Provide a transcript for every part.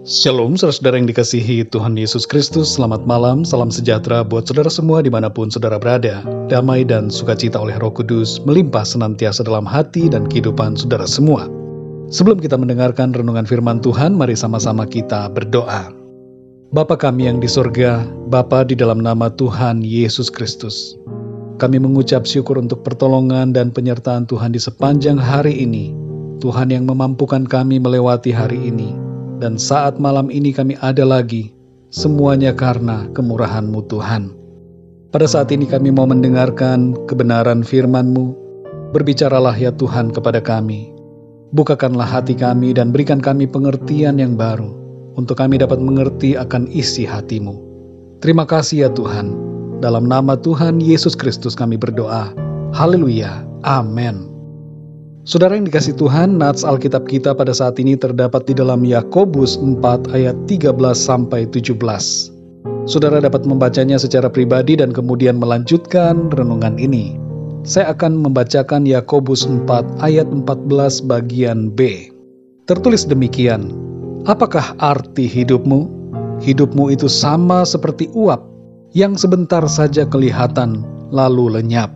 Shalom, saudara-saudara yang dikasihi Tuhan Yesus Kristus. Selamat malam, salam sejahtera buat saudara semua dimanapun saudara berada. Damai dan sukacita oleh Roh Kudus melimpah senantiasa dalam hati dan kehidupan saudara semua. Sebelum kita mendengarkan renungan firman Tuhan, mari sama-sama kita berdoa. Bapa kami yang di sorga, Bapa di dalam nama Tuhan Yesus Kristus, kami mengucap syukur untuk pertolongan dan penyertaan Tuhan di sepanjang hari ini. Tuhan yang memampukan kami melewati hari ini. Dan saat malam ini kami ada lagi, semuanya karena kemurahan-Mu Tuhan. Pada saat ini kami mau mendengarkan kebenaran firman-Mu. Berbicaralah ya Tuhan kepada kami. Bukakanlah hati kami dan berikan kami pengertian yang baru, untuk kami dapat mengerti akan isi hati-Mu. Terima kasih ya Tuhan. Dalam nama Tuhan Yesus Kristus kami berdoa. Haleluya. Amin. Saudara yang dikasih Tuhan, nats Alkitab kita pada saat ini terdapat di dalam Yakobus 4 ayat 13-17. Saudara dapat membacanya secara pribadi dan kemudian melanjutkan renungan ini. Saya akan membacakan Yakobus 4 ayat 14 bagian B. Tertulis demikian, apakah arti hidupmu? Hidupmu itu sama seperti uap, yang sebentar saja kelihatan, lalu lenyap.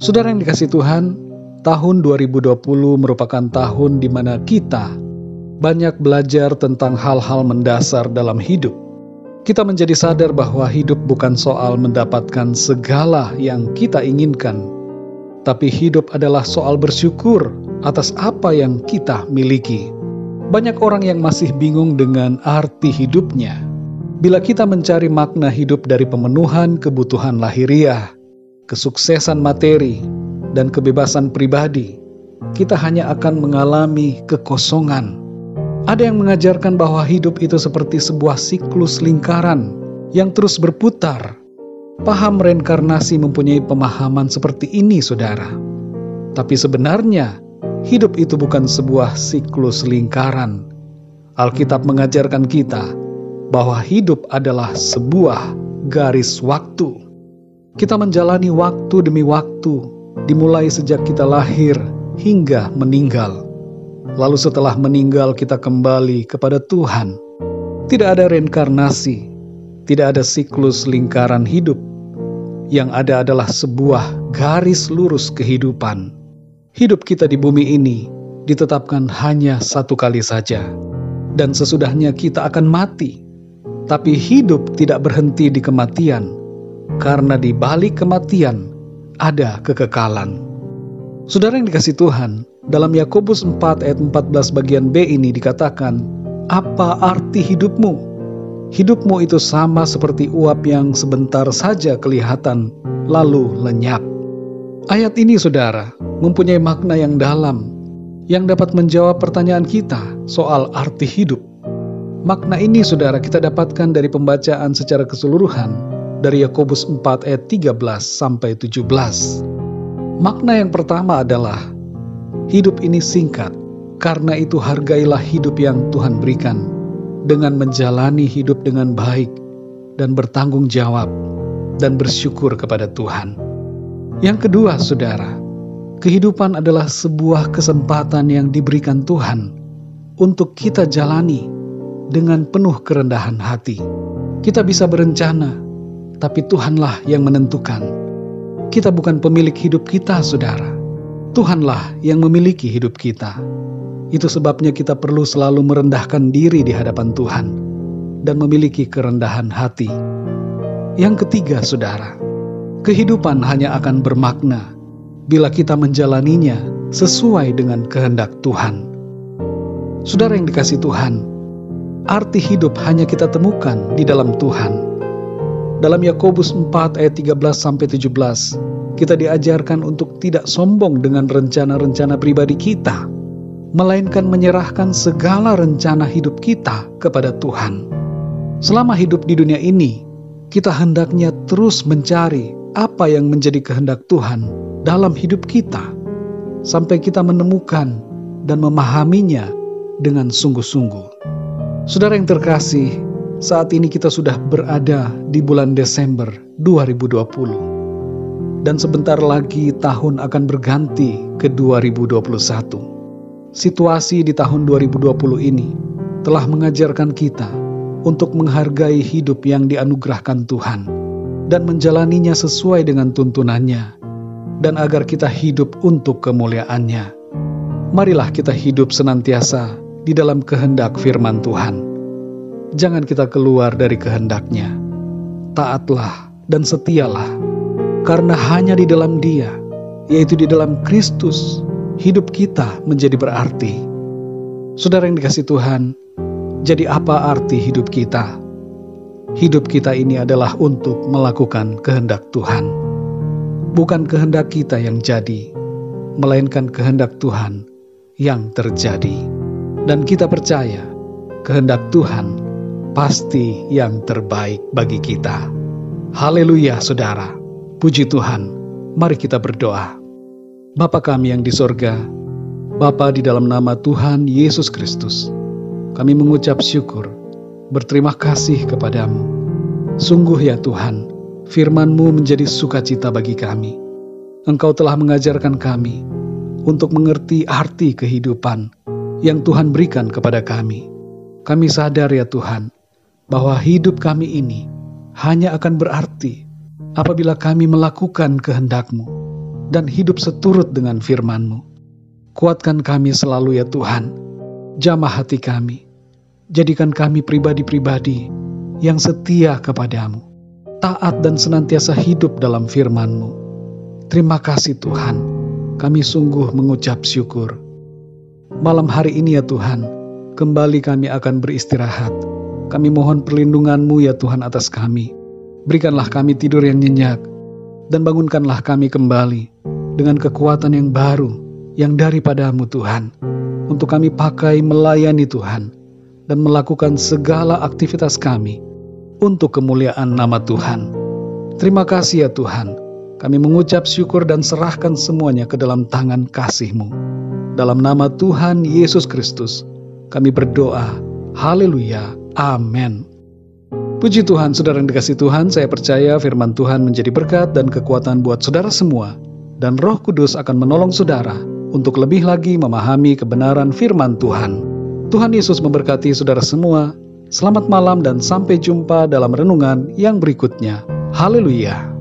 Saudara yang dikasih Tuhan, tahun 2020 merupakan tahun di mana kita banyak belajar tentang hal-hal mendasar dalam hidup. Kita menjadi sadar bahwa hidup bukan soal mendapatkan segala yang kita inginkan, tapi hidup adalah soal bersyukur atas apa yang kita miliki. Banyak orang yang masih bingung dengan arti hidupnya. Bila kita mencari makna hidup dari pemenuhan kebutuhan lahiriah, kesuksesan materi, dan kebebasan pribadi, kita hanya akan mengalami kekosongan. Ada yang mengajarkan bahwa hidup itu seperti sebuah siklus lingkaran yang terus berputar. Paham reinkarnasi mempunyai pemahaman seperti ini, saudara. Tapi sebenarnya, hidup itu bukan sebuah siklus lingkaran. Alkitab mengajarkan kita bahwa hidup adalah sebuah garis waktu. Kita menjalani waktu demi waktu, dimulai sejak kita lahir hingga meninggal. Lalu setelah meninggal kita kembali kepada Tuhan. Tidak ada reinkarnasi, tidak ada siklus lingkaran hidup. Yang ada adalah sebuah garis lurus kehidupan. Hidup kita di bumi ini ditetapkan hanya satu kali saja. Dan sesudahnya kita akan mati. Tapi hidup tidak berhenti di kematian, karena di balik kematian ada kekekalan. Saudara yang dikasih Tuhan, dalam Yakobus 4 ayat 14 bagian B ini dikatakan, apa arti hidupmu? Hidupmu itu sama seperti uap yang sebentar saja kelihatan, lalu lenyap. Ayat ini, saudara, mempunyai makna yang dalam, yang dapat menjawab pertanyaan kita soal arti hidup. Makna ini, saudara, kita dapatkan dari pembacaan secara keseluruhan, dari Yakobus 4 ayat 13-17. Makna yang pertama adalah, hidup ini singkat, karena itu hargailah hidup yang Tuhan berikan, dengan menjalani hidup dengan baik, dan bertanggung jawab, dan bersyukur kepada Tuhan. Yang kedua, saudara, kehidupan adalah sebuah kesempatan yang diberikan Tuhan, untuk kita jalani dengan penuh kerendahan hati. Kita bisa berencana, tapi Tuhanlah yang menentukan. Kita bukan pemilik hidup kita, saudara. Tuhanlah yang memiliki hidup kita. Itu sebabnya kita perlu selalu merendahkan diri di hadapan Tuhan dan memiliki kerendahan hati. Yang ketiga, saudara, kehidupan hanya akan bermakna bila kita menjalaninya sesuai dengan kehendak Tuhan. Saudara yang dikasih Tuhan, arti hidup hanya kita temukan di dalam Tuhan. Dalam Yakobus 4 ayat 13-17, kita diajarkan untuk tidak sombong dengan rencana-rencana pribadi kita, melainkan menyerahkan segala rencana hidup kita kepada Tuhan. Selama hidup di dunia ini, kita hendaknya terus mencari apa yang menjadi kehendak Tuhan dalam hidup kita, sampai kita menemukan dan memahaminya dengan sungguh-sungguh. Saudara yang terkasih, saat ini kita sudah berada di bulan Desember 2020. Dan sebentar lagi tahun akan berganti ke 2021. Situasi di tahun 2020 ini telah mengajarkan kita untuk menghargai hidup yang dianugerahkan Tuhan dan menjalaninya sesuai dengan tuntunannya, dan agar kita hidup untuk kemuliaan-Nya. Marilah kita hidup senantiasa di dalam kehendak firman Tuhan. Jangan kita keluar dari kehendak-Nya. Taatlah dan setialah, karena hanya di dalam Dia, yaitu di dalam Kristus, hidup kita menjadi berarti. Saudara yang dikasihi Tuhan, jadi apa arti hidup kita? Hidup kita ini adalah untuk melakukan kehendak Tuhan. Bukan kehendak kita yang jadi, melainkan kehendak Tuhan yang terjadi. Dan kita percaya, kehendak Tuhan pasti yang terbaik bagi kita. Haleluya saudara, puji Tuhan. Mari kita berdoa. Bapa kami yang di sorga, Bapa, di dalam nama Tuhan Yesus Kristus, kami mengucap syukur, berterima kasih kepadamu. Sungguh ya Tuhan, firman-Mu menjadi sukacita bagi kami. Engkau telah mengajarkan kami untuk mengerti arti kehidupan yang Tuhan berikan kepada kami. Kami sadar ya Tuhan, bahwa hidup kami ini hanya akan berarti apabila kami melakukan kehendak-Mu dan hidup seturut dengan firman-Mu. Kuatkan kami selalu ya Tuhan, jamah hati kami, jadikan kami pribadi-pribadi yang setia kepadamu, taat dan senantiasa hidup dalam firman-Mu. Terima kasih Tuhan, kami sungguh mengucap syukur. Malam hari ini ya Tuhan, kembali kami akan beristirahat. Kami mohon perlindungan-Mu ya Tuhan atas kami. Berikanlah kami tidur yang nyenyak, dan bangunkanlah kami kembali dengan kekuatan yang baru, yang daripada-Mu Tuhan, untuk kami pakai melayani Tuhan, dan melakukan segala aktivitas kami untuk kemuliaan nama Tuhan. Terima kasih ya Tuhan, kami mengucap syukur dan serahkan semuanya ke dalam tangan kasih-Mu. Dalam nama Tuhan Yesus Kristus, kami berdoa. Haleluya. Amin. Puji Tuhan, saudara yang dikasihi Tuhan, saya percaya firman Tuhan menjadi berkat dan kekuatan buat saudara semua, dan Roh Kudus akan menolong saudara untuk lebih lagi memahami kebenaran firman Tuhan. Tuhan Yesus memberkati saudara semua. Selamat malam dan sampai jumpa dalam renungan yang berikutnya. Haleluya.